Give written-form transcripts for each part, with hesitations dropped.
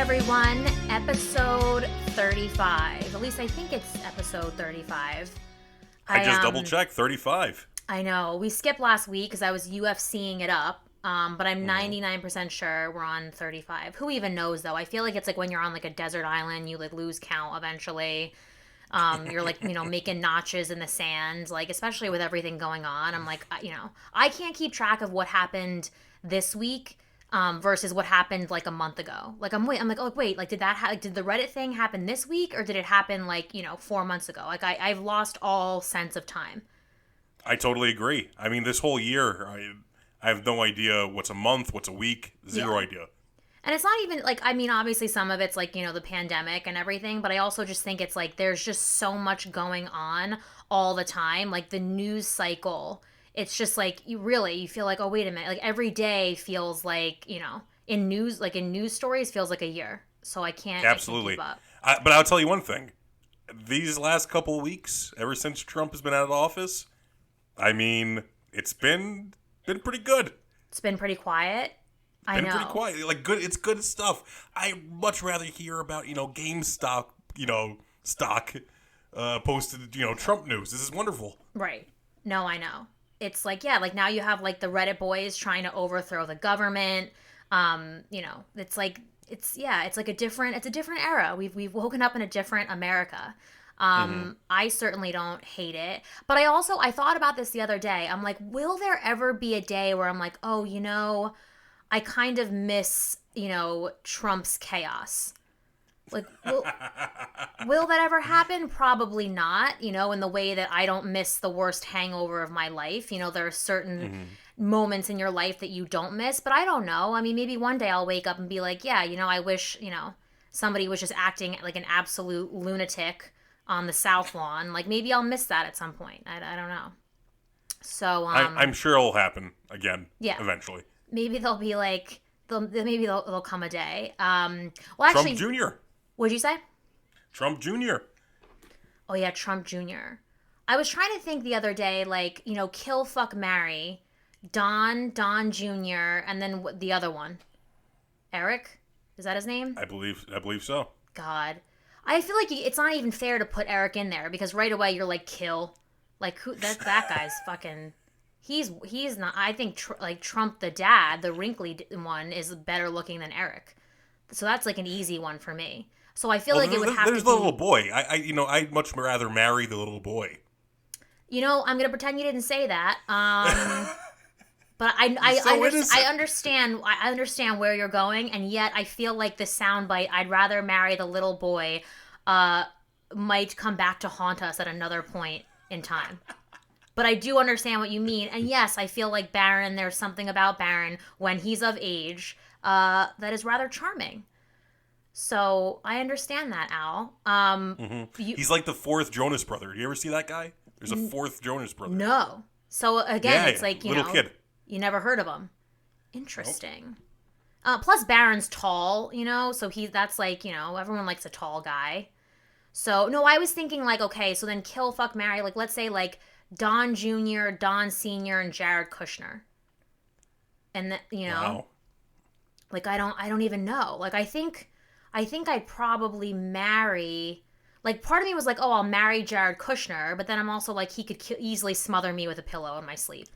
everyone. Episode 35. At least I think it's episode 35. I just double-checked, 35. I know. We skipped last week because I was UFCing it up, but I'm 99% sure we're on 35. Who even knows, though? I feel like it's like when you're on like a desert island, you like lose count eventually. You're like, making notches in the sand, like especially with everything going on. I'm like, I can't keep track of what happened this week versus what happened like a month ago. Like I'm like, oh wait, like did the Reddit thing happen this week or did it happen like 4 months ago? Like I've lost all sense of time. I totally agree. I mean, this whole year, I have no idea what's a month, what's a week, zero idea. And it's not even like, I mean, obviously some of it's like, the pandemic and everything, but I also just think it's like there's just so much going on all the time. Like the news cycle, it's just like you feel like, oh, wait a minute. Like every day feels like, in news stories feels like a year. So I can't keep up. But I'll tell you one thing. These last couple of weeks, ever since Trump has been out of office, I mean, it's been pretty good. It's been pretty quiet. I know. Pretty quiet. Like good. It's good stuff. I much rather hear about GameStop, stock, posted Trump news. This is wonderful. Right. No, I know. It's like like now you have like the Reddit boys trying to overthrow the government. It's like it's like a different era. We've woken up in a different America. I certainly don't hate it. But I thought about this the other day. I'm like, will there ever be a day where I'm like, oh, I kind of miss, Trump's chaos. Like, will that ever happen? Probably not, in the way that I don't miss the worst hangover of my life. There are certain moments in your life that you don't miss, but I don't know. I mean, maybe one day I'll wake up and be like, yeah, I wish, somebody was just acting like an absolute lunatic on the South Lawn. Like, maybe I'll miss that at some point. I don't know. So, I'm sure it'll happen again. Yeah. Eventually. Maybe they'll be like, there'll come a day. Well, actually, Trump Jr. What'd you say? Trump Jr. Oh yeah, Trump Jr. I was trying to think the other day, like, kill, fuck, marry, Don Jr. and then the other one, Eric. Is that his name? I believe so. God, I feel like it's not even fair to put Eric in there because right away you're like, kill, like who? That guy's fucking. He's not. I think Trump the dad, the wrinkly one, is better looking than Eric. So that's like an easy one for me. So I feel like it would have to be. There's the little boy. I'd much rather marry the little boy. I'm gonna pretend you didn't say that. But I understand where you're going, and yet I feel like the soundbite, I'd rather marry the little boy, might come back to haunt us at another point in time. But I do understand what you mean. And yes, I feel like Barron, there's something about Barron when he's of age that is rather charming. So I understand that, Al. He's like the fourth Jonas brother. Do you ever see that guy? There's a fourth Jonas brother. No. So again, it's like, little kid. You never heard of him. Interesting. Nope. Plus Barron's tall, so that's like, everyone likes a tall guy. So, no, I was thinking like, okay, so then kill, fuck, marry, like let's say like Don Jr., Don Sr., and Jared Kushner. And wow. Like I don't even know. Like I think I'd probably marry. Like part of me was like, oh, I'll marry Jared Kushner, but then I'm also like, he could easily smother me with a pillow in my sleep.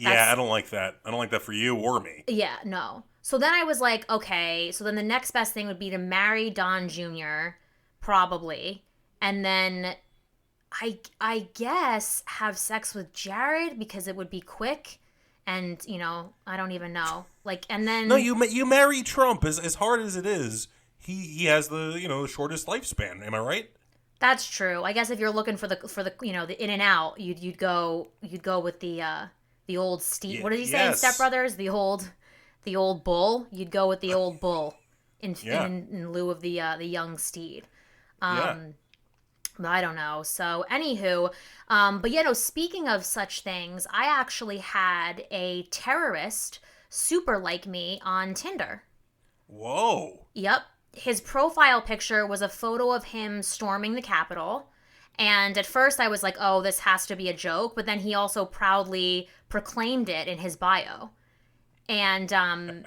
I don't like that. I don't like that for you or me. Yeah, no. So then I was like, okay, so then the next best thing would be to marry Don Jr., probably, and then I guess have sex with Jared because it would be quick, and I don't even know. Like, and then no, you marry Trump. As hard as it is, he has the shortest lifespan. Am I right? That's true. I guess if you're looking for the the in and out, you'd go with the old steed. What did he say in Step Brothers? The old bull. You'd go with the old bull in lieu of the young steed. I don't know. So, anywho, but speaking of such things, I actually had a terrorist super like me on Tinder. Whoa. Yep. His profile picture was a photo of him storming the Capitol. And at first I was like, oh, this has to be a joke. But then he also proudly proclaimed it in his bio. And, and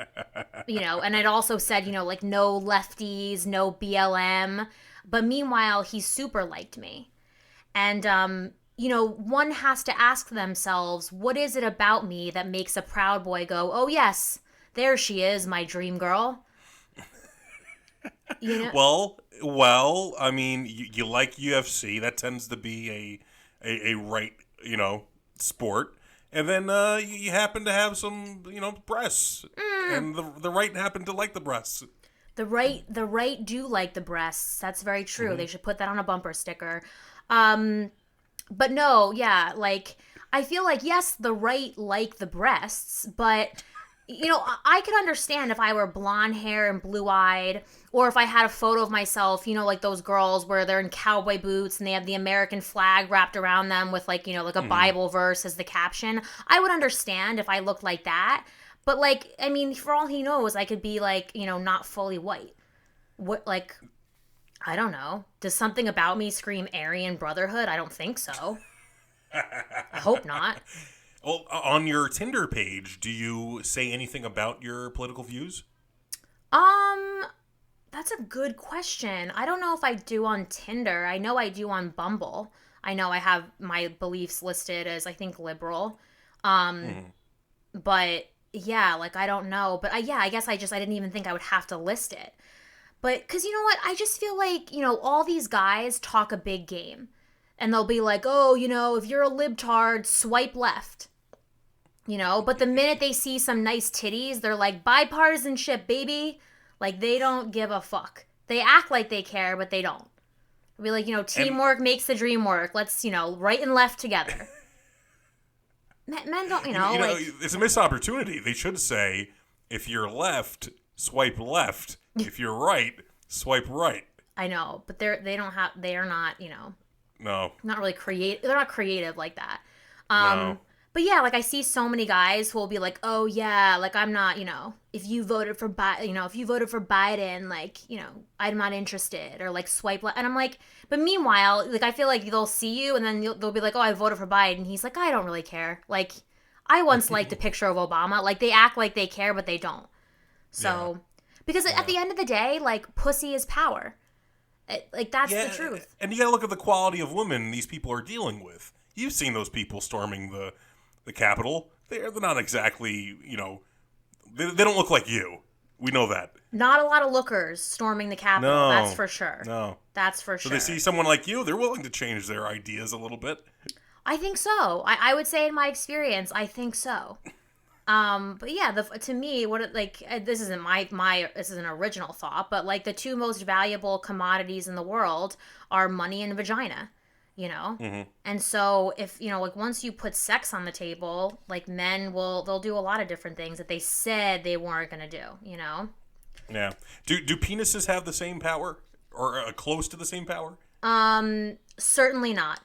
it also said, like no lefties, no BLM. But meanwhile, he super liked me. And, one has to ask themselves, what is it about me that makes a Proud Boy go, oh, yes, there she is, my dream girl? Well, I mean, you like UFC. That tends to be a right, sport. And then you happen to have some, breasts. And the right happen to like the breasts. The right do like the breasts. That's very true. They should put that on a bumper sticker. But no, yeah, like, I feel like, yes, the right like the breasts, but, I could understand if I were blonde hair and blue-eyed, or if I had a photo of myself, like those girls where they're in cowboy boots and they have the American flag wrapped around them with, like, like a Bible verse as the caption. I would understand if I looked like that. But, like, I mean, for all he knows, I could be, like, not fully white. What, like, I don't know. Does something about me scream Aryan Brotherhood? I don't think so. I hope not. Well, on your Tinder page, do you say anything about your political views? That's a good question. I don't know if I do on Tinder. I know I do on Bumble. I know I have my beliefs listed as, I think, liberal. But yeah, like, I don't know. But I guess I didn't even think I would have to list it. But, because you know what? I just feel like, all these guys talk a big game. And they'll be like, oh, if you're a libtard, swipe left. But the minute they see some nice titties, they're like, bipartisanship, baby. Like, they don't give a fuck. They act like they care, but they don't. They'll be like, teamwork makes the dream work. Let's, right and left together. Men don't, like... It's a missed opportunity. They should say, if you're left, swipe left. If you're right, swipe right. I know, but they are not, No. Not really creative. They're not creative like that. No. But yeah, like, I see so many guys who will be like, oh yeah, like, I'm not, if you voted for Biden, like, I'm not interested, or like swipe left. And I'm like, but meanwhile, like, I feel like they'll see you and then they'll be like, oh, I voted for Biden. He's like, I don't really care. Like, I once liked a picture of Obama. Like, they act like they care, but they don't. So, because at the end of the day, like, pussy is power. Like, that's the truth. And you gotta look at the quality of women these people are dealing with. You've seen those people storming the Capitol. They're not exactly, they don't look like you. We know that. Not a lot of lookers storming the Capitol. No, that's for sure. No. That's for sure. So they see someone like you, they're willing to change their ideas a little bit. I think so. I would say in my experience, I think so. But yeah, to me, this isn't this is an original thought, but like, the two most valuable commodities in the world are money and vagina. And so if, like, once you put sex on the table, like, they'll do a lot of different things that they said they weren't going to do, Yeah. Do penises have the same power, or close to the same power? Certainly not.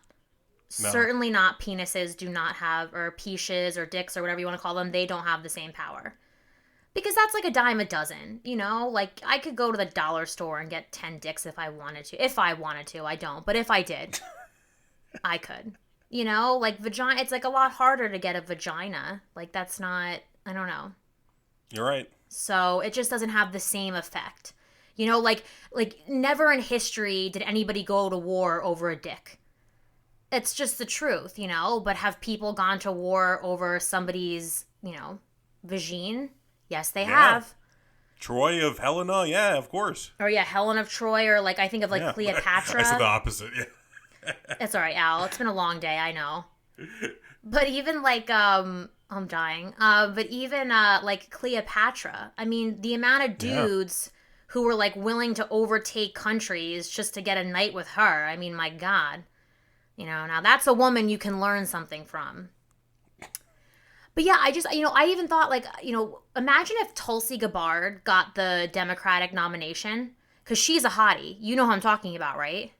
No. Certainly not. Penises do not have, or peaches or dicks or whatever you want to call them, they don't have the same power. Because that's like a dime a dozen, Like, I could go to the dollar store and get 10 dicks if I wanted to. If I wanted to, I don't. But if I did, I could. Like, vagina, it's like a lot harder to get a vagina. Like, that's not, I don't know. You're right. So it just doesn't have the same effect. Like never in history did anybody go to war over a dick. It's just the truth, but have people gone to war over somebody's, vagine? Yes, they have. Troy of Helena, yeah, of course. Or yeah, Helen of Troy, or like, I think of like Cleopatra. I said the opposite, yeah. It's all right, Al. It's been a long day, I know. But even like, I'm dying. But even like Cleopatra, I mean, the amount of dudes who were like willing to overtake countries just to get a night with her. I mean, my God. Now that's a woman you can learn something from. But yeah, I just, I even thought like, imagine if Tulsi Gabbard got the Democratic nomination, because she's a hottie. You know who I'm talking about, right?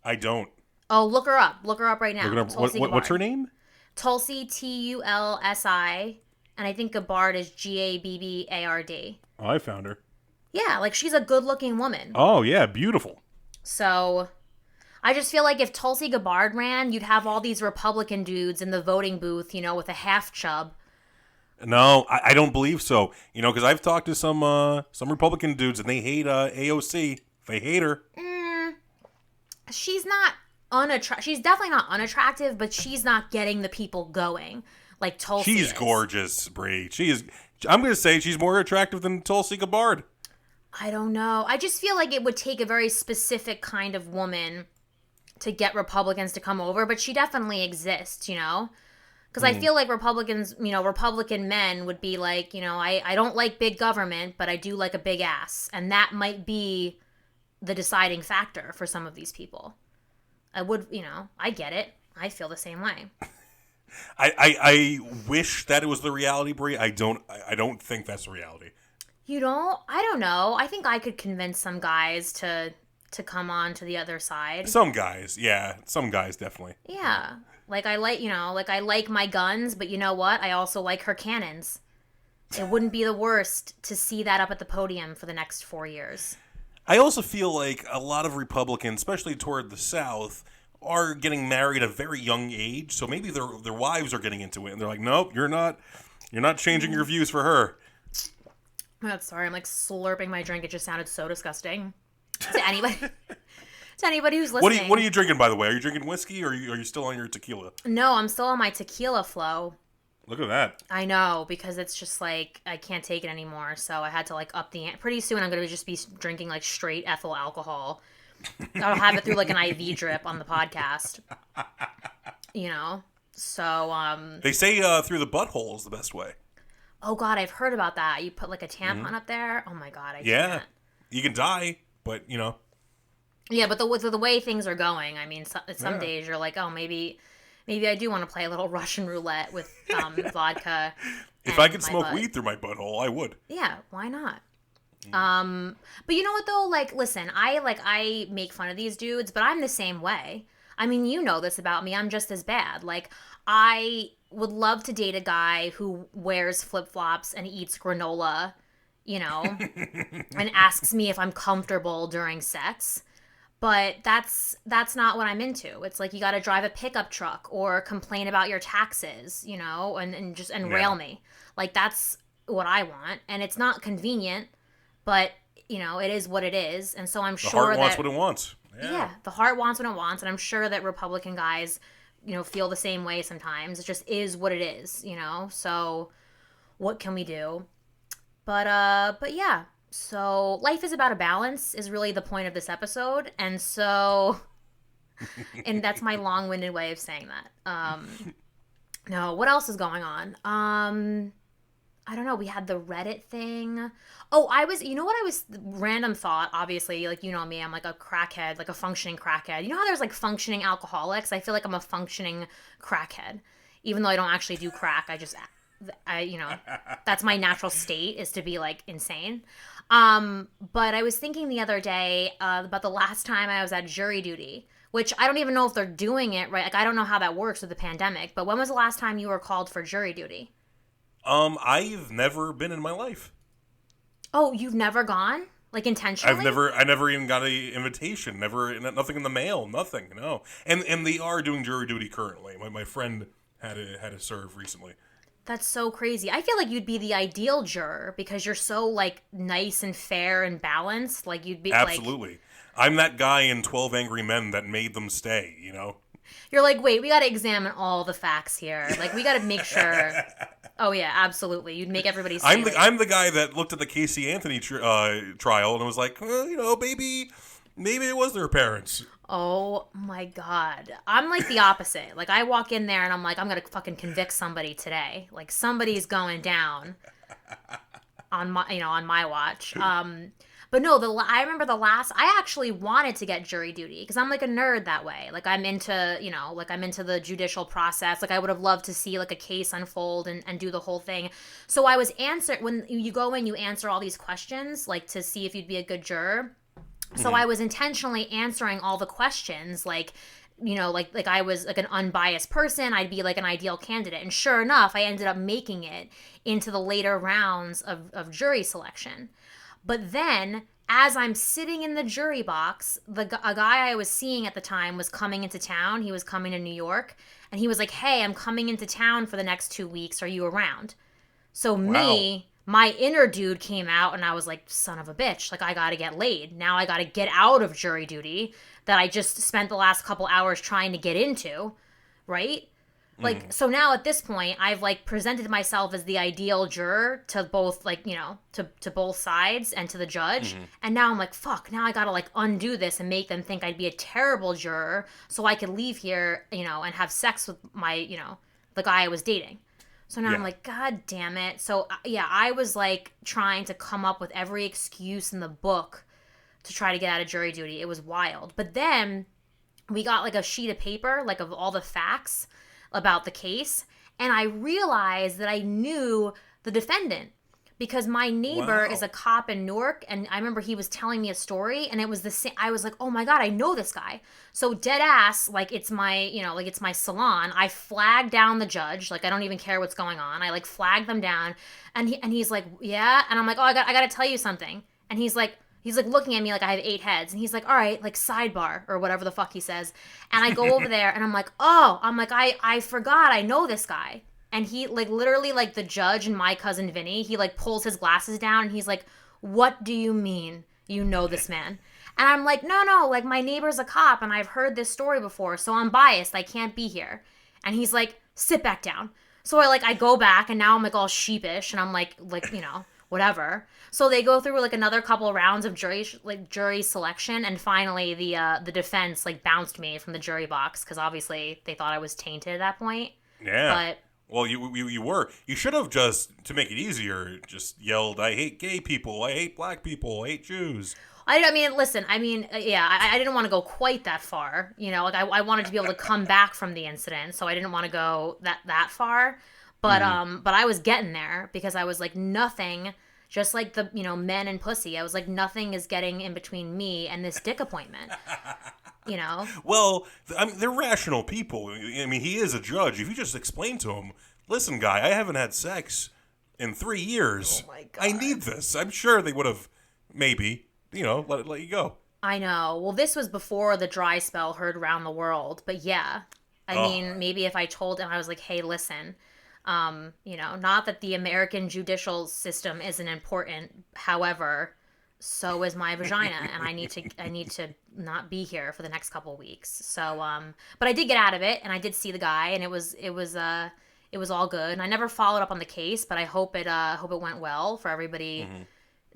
I don't. Oh, look her up. Look her up right now. What's her name? Tulsi, Tulsi, and I think Gabbard is Gabbard. Oh, I found her. Yeah, like, she's a good-looking woman. Oh, yeah, beautiful. So, I just feel like if Tulsi Gabbard ran, you'd have all these Republican dudes in the voting booth, with a half-chub, No, I don't believe so. Because I've talked to some Republican dudes and they hate AOC. They hate her. She's not unattractive. She's definitely not unattractive, but she's not getting the people going like Tulsi She's is. gorgeous, Bri. She is. I'm going to say she's more attractive than Tulsi Gabbard. I don't know. I just feel like it would take a very specific kind of woman to get Republicans to come over, but she definitely exists, Because I feel like Republicans, Republican men would be like, I don't like big government, but I do like a big ass. And that might be the deciding factor for some of these people. I would, I get it. I feel the same way. I wish that it was the reality, Bri. I don't think that's the reality. I don't know. I think I could convince some guys to come on to the other side. Some guys, yeah. Some guys, definitely. Yeah. Like I like my guns, but you know what? I also like her cannons. It wouldn't be the worst to see that up at the podium for the next 4 years. I also feel like a lot of Republicans, especially toward the South, are getting married at a very young age. So maybe their wives are getting into it, and they're like, "Nope, you're not changing your views for her." I'm sorry. I'm like slurping my drink. It just sounded so disgusting. To anybody who's listening. What are you drinking, by the way? Are you drinking whiskey or are you still on your tequila? No, I'm still on my tequila flow. Look at that. I know, because it's just like I can't take it anymore. So I had to like up the pretty soon I'm going to just be drinking like straight ethyl alcohol. I'll have it through like an IV drip on the podcast. So They say through the butthole is the best way. Oh God, I've heard about that. You put like a tampon up there. Oh my God, I yeah. can't. You can die, but Yeah, but the way things are going, I mean, some days you're like, oh, maybe I do want to play a little Russian roulette with vodka. If I could smoke weed through my butthole, I would. Yeah, why not? But you know what though? Like, listen, I make fun of these dudes, but I'm the same way. I mean, you know this about me. I'm just as bad. Like, I would love to date a guy who wears flip-flops and eats granola, and asks me if I'm comfortable during sex. But that's not what I'm into. It's like you got to drive a pickup truck or complain about your taxes, and rail me. Like, that's what I want, and it's not convenient, but it is what it is. And so I'm sure the heart wants what it wants. Yeah, the heart wants what it wants, and I'm sure that Republican guys, feel the same way sometimes. It just is what it is, So what can we do? But yeah. So life is about a balance is really the point of this episode. And so, and that's my long-winded way of saying that. No, what else is going on? I don't know. We had the Reddit thing. Oh, random thought, obviously, like, me, I'm like a crackhead, like a functioning crackhead. You know how there's like functioning alcoholics? I feel like I'm a functioning crackhead, even though I don't actually do crack. That's my natural state, is to be like insane. But I was thinking the other day about the last time I was at jury duty, which I don't even know if they're doing it right. Like, I don't know how that works with the pandemic, but when was the last time you were called for jury duty? I've never been in my life. Oh, you've never gone? Like, intentionally? I never even got an invitation. Nothing in the mail. Nothing. No. And they are doing jury duty currently. My friend had to serve recently. That's so crazy. I feel like you'd be the ideal juror because you're so, like, nice and fair and balanced. Like, you'd be absolutely. I'm that guy in 12 Angry Men that made them stay, You're like, wait, we got to examine all the facts here. Like, we got to make sure. Oh, yeah, absolutely. You'd make everybody stay. I'm the guy that looked at the Casey Anthony trial and was like, maybe it was their parents. Oh my God. I'm like the opposite. Like, I walk in there and I'm like, I'm going to fucking convict somebody today. Like, somebody's going down on my watch. But no, I remember I actually wanted to get jury duty because I'm like a nerd that way. Like, I'm into the judicial process. Like, I would have loved to see like a case unfold and do the whole thing. So I was when you go in, you answer all these questions, like, to see if you'd be a good juror. So I was intentionally answering all the questions, like, like I was like an unbiased person. I'd be like an ideal candidate. And sure enough, I ended up making it into the later rounds of jury selection. But then, as I'm sitting in the jury box, a guy I was seeing at the time was coming into town. He was coming to New York. And he was like, hey, I'm coming into town for the next 2 weeks. Are you around? So Wow. my inner dude came out and I was like, son of a bitch, like I gotta get laid. Now I gotta get out of jury duty that I just spent the last couple hours trying to get into, right? Like, Mm. so now at this point, I've like presented myself as the ideal juror to both, like, to both sides and to the judge. Mm-hmm. And now I'm like, fuck, now I gotta like undo this and make them think I'd be a terrible juror so I could leave here, and have sex with the guy I was dating. So now I'm Yeah. like, God damn it. So, yeah, I was like trying to come up with every excuse in the book to try to get out of jury duty. It was wild. But then we got like a sheet of paper, like of all the facts about the case. And I realized that I knew the defendant because my neighbor is Wow. a cop in Newark, and I remember he was telling me a story, and it was the same. I was like, oh my god, I know this guy. So dead ass, like it's my, like it's my salon. I flagged down the judge, like I don't even care what's going on. I like flagged them down, and he's like, yeah, and I'm like, oh, I got to tell you something, and he's like looking at me like I have 8 heads, and he's like, all right, like sidebar or whatever the fuck he says, and I go over there, and I'm like, oh, I forgot I know this guy. And he like literally like the judge and my cousin Vinny, he like pulls his glasses down and he's like, "What do you mean you know this man?" And I'm like, "No, like my neighbor's a cop and I've heard this story before, so I'm biased. I can't be here." And he's like, "Sit back down." So I go back and now I'm like all sheepish and I'm like whatever. So they go through like another couple rounds of jury selection, and finally the defense like bounced me from the jury box because obviously they thought I was tainted at that point. Yeah. But Well, you were. You should have just, to make it easier, just yelled, "I hate gay people. I hate black people. I hate Jews." I mean, listen, yeah, I didn't want to go quite that far. Like I wanted to be able to come back from the incident, so I didn't want to go that far. But Mm-hmm. but I was getting there because I was like nothing, just like the men and pussy. I was like nothing is getting in between me and this dick appointment. You know? Well, I mean, they're rational people. I mean, he is a judge. If you just explain to him, "Listen, guy, I haven't had sex in 3 years. Oh my I God. need this." I'm sure they would have, maybe, let you go. I know. Well, this was before the dry spell heard around the world, but yeah. I Oh, mean, maybe if I told him, I was like, "Hey, listen, not that the American judicial system isn't important. However, so is my vagina, and I need to not be here for the next couple of weeks." So, but I did get out of it, and I did see the guy, and it was all good. And I never followed up on the case, but I hope it went well for everybody mm-hmm.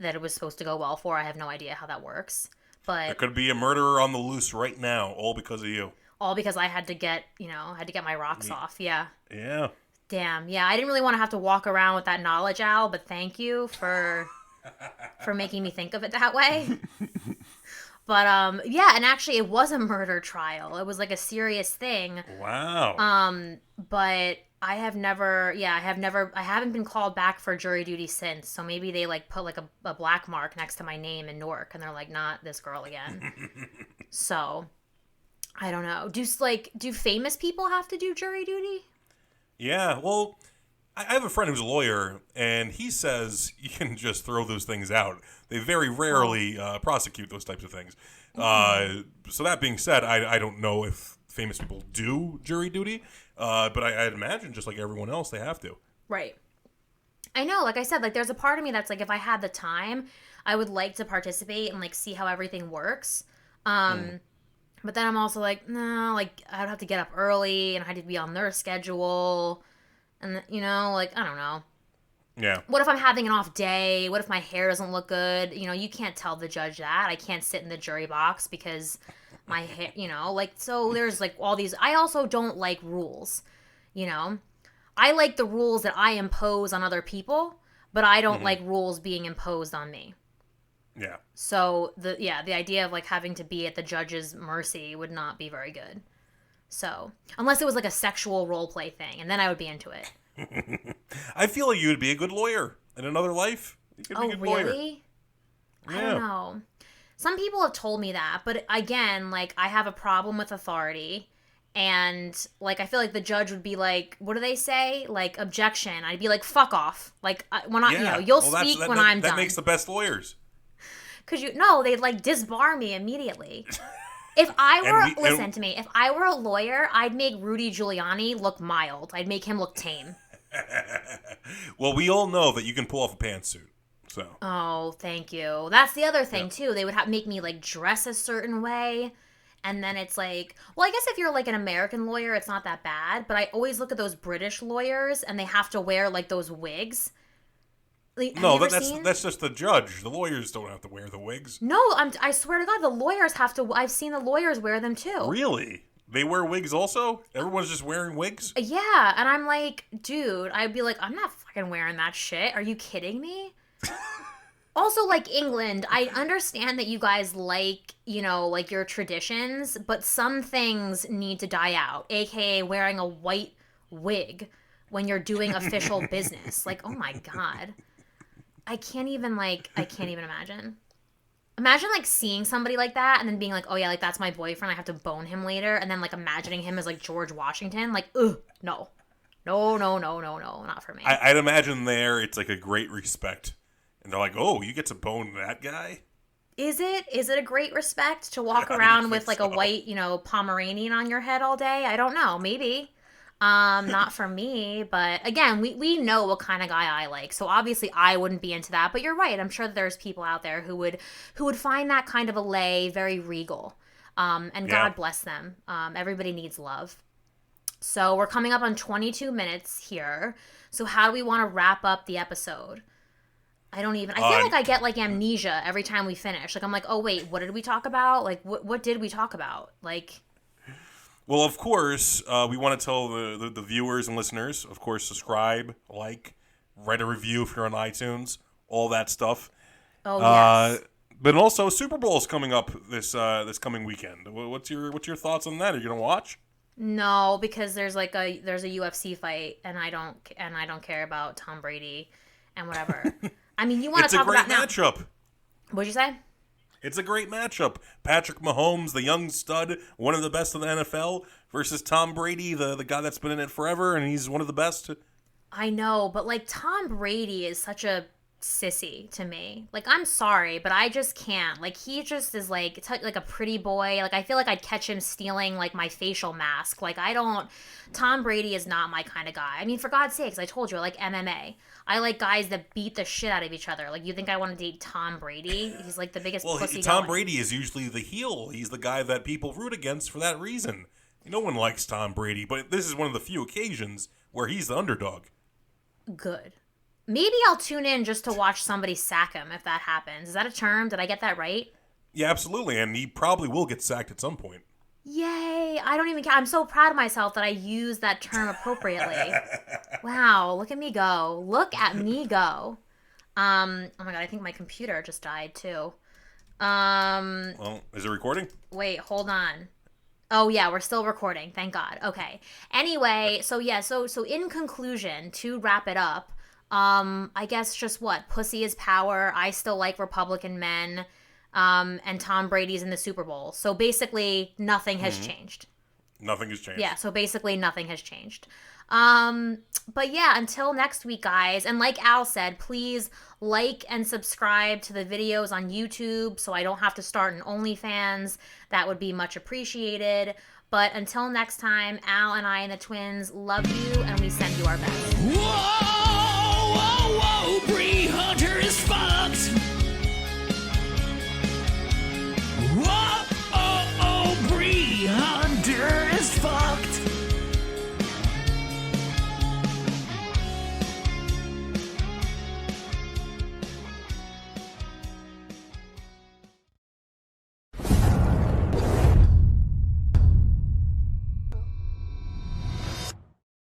that it was supposed to go well for. I have no idea how that works, There but could be a murderer on the loose right now, all because of you. all because I had to get my rocks off. Yeah. Yeah. Damn. Yeah, I didn't really want to have to walk around with that knowledge, Al, but thank you for making me think of it that way. But yeah, and actually it was a murder trial. It was like a serious thing. Wow. But I haven't been called back for jury duty since. So maybe they like put like a black mark next to my name in Newark and they're like, not this girl again. So I don't know. Do famous people have to do jury duty? Yeah, well, I have a friend who's a lawyer, and he says you can just throw those things out. They very rarely prosecute those types of things. So that being said, I don't know if famous people do jury duty, but I'd imagine just like everyone else, they have to. Right. I know, like I said, like there's a part of me that's like if I had the time, I would like to participate and like see how everything works. But then I'm also like, no, like I'd have to get up early and I had to be on their schedule. And like I don't know. Yeah. What if I'm having an off day? What if my hair doesn't look good? You can't tell the judge that. I can't sit in the jury box because my hair, like so there's like all these I also don't like rules, you know. I like the rules that I impose on other people, but I don't like rules being imposed on me. Yeah. So the idea of like having to be at the judge's mercy would not be very good. So, unless it was like a sexual role play thing, and then I would be into it. I feel like you would be a good lawyer in another life. You could be a Oh, good lawyer. really? I Yeah. don't know. Some people have told me that, but again, like I have a problem with authority, and like I feel like the judge would be like, what do they say? Like objection. I'd be like, fuck off. Like when I, Yeah. you'll Well, speak when I'm that done. makes the best lawyers. Cause they'd like disbar me immediately. If I were, listen to me, if I were a lawyer, I'd make Rudy Giuliani look mild. I'd make him look tame. Well, we all know that you can pull off a pantsuit. So. Oh, thank you. That's the other thing, too. They would make me, like, dress a certain way. And then it's like, well, I guess if you're, like, an American lawyer, it's not that bad. But I always look at those British lawyers, and they have to wear, like, those wigs. Like, No, that's just the judge. The lawyers don't have to wear the wigs. No, I swear to God, the lawyers have to. I've seen the lawyers wear them, too. Really? They wear wigs also? Everyone's just wearing wigs? Yeah, and I'm like, dude, I'd be like, I'm not fucking wearing that shit. Are you kidding me? Also, like, England, I understand that you guys like, you know, like, your traditions, but some things need to die out, aka wearing a white wig when you're doing official business. Like, oh my God. I can't even imagine. Imagine, like, seeing somebody like that and then being like, oh, yeah, like, that's my boyfriend. I have to bone him later. And then, like, imagining him as, like, George Washington. Like, ugh, no. No, not for me. I'd imagine there it's, like, a great respect. And they're like, oh, you get to bone that guy? Is it a great respect to walk around with, like, a white, you know, Pomeranian on your head all day? I don't know. Maybe. Not for me. But, again, we know what kind of guy I like. So, obviously, I wouldn't be into that. But you're right. I'm sure that there's people out there who would find that kind of a lay very regal. And God bless them. Everybody needs love. So, we're coming up on 22 minutes here. So, how do we want to wrap up the episode? I feel like I get, like, amnesia every time we finish. Like, I'm like, oh, wait, what did we talk about? Like, what did we talk about? Like... Well, of course, we want to tell the viewers and listeners, of course, subscribe, like, write a review if you're on iTunes, all that stuff. Oh, yes. But also, Super Bowl's coming up this coming weekend. What's your thoughts on that? Are you gonna watch? No, because there's a UFC fight, and I don't care about Tom Brady and whatever. I mean, you want to talk about now? It's a great matchup. What'd you say? It's a great matchup. Patrick Mahomes, the young stud, one of the best in the NFL, versus Tom Brady, the guy that's been in it forever, and he's one of the best. I know, but, like, Tom Brady is such a sissy to me. Like, I'm sorry, but I just can't. Like, he just is, like, like a pretty boy. Like, I feel like I'd catch him stealing, like, my facial mask. Like, Tom Brady is not my kind of guy. I mean, for God's sakes, I told you, I like MMA. I like guys that beat the shit out of each other. Like, you think I want to date Tom Brady? He's, like, the biggest pussy Tom going. Brady is usually the heel. He's the guy that people root against for that reason. No one likes Tom Brady, but this is one of the few occasions where he's the underdog. Good. Maybe I'll tune in just to watch somebody sack him if that happens. Is that a term? Did I get that right? Yeah, absolutely, and he probably will get sacked at some point. Yay! I don't even care. I'm so proud of myself that I used that term appropriately. Wow, look at me go. Look at me go. Oh my God, I think my computer just died too. Well, is it recording? Wait, hold on. Oh yeah, we're still recording. Thank God. Okay. Anyway, so in conclusion, to wrap it up, I guess just what? Pussy is power. I still like Republican men. And Tom Brady's in the Super Bowl. So basically, nothing has changed. Nothing has changed. Yeah, so basically, nothing has changed. But yeah, until next week, guys. And like Al said, please like and subscribe to the videos on YouTube so I don't have to start an OnlyFans. That would be much appreciated. But until next time, Al and I and the twins love you, and we send you our best. Whoa, whoa, whoa, Bri Hunter is fine.